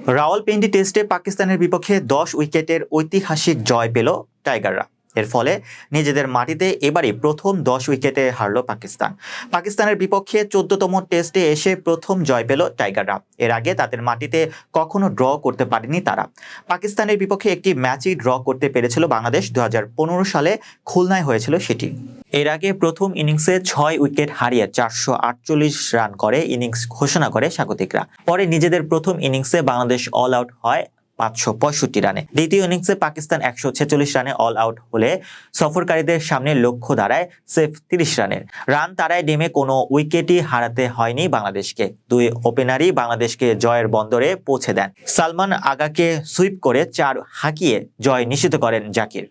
রাওয়ালপিন্ডি টেস্টে পাকিস্তানের বিপক্ষে 10 উইকেটের ঐতিহাসিক জয় পেল টাইগাররা। এর ফলে নিজেদের মাটিতে এবারই প্রথম 10 উইকেটে হারল পাকিস্তান। পাকিস্তানের বিপক্ষে 14তম টেস্টে এসে প্রথম জয় পেল টাইগাররা। এর আগে তাদের মাটিতে কখনো ড্র করতে পারেনি তারা। পাকিস্তানের বিপক্ষে একটি ম্যাচই ড্র করতে পেরেছিল বাংলাদেশ, 2015 সালে খুলনায় হয়েছিল সেটি। এর আগে প্রথম ইনিংসে 6 উইকেট হারিয়ে 448 রান করে ইনিংস ঘোষণা করে স্বাগতিকরা। পরে নিজেদের প্রথম ইনিংসে বাংলাদেশ অল আউট হয় 565 রানে। দ্বিতীয় ইনিংসে পাকিস্তান 146 রানে অল আউট হলে সফরকারীদের সামনে লক্ষ্য দাঁড়ায় সেফ 30 রানের। রান তাড়ায় নেমে কোনো উইকেটই হারাতে হয়নি বাংলাদেশকে। দুই ওপেনারই বাংলাদেশকে জয়ের বন্দরে পৌঁছে দেন। সালমান আগাকে সুইপ করে 4 হাঁকিয়ে জয় নিশ্চিত করেন জাকির।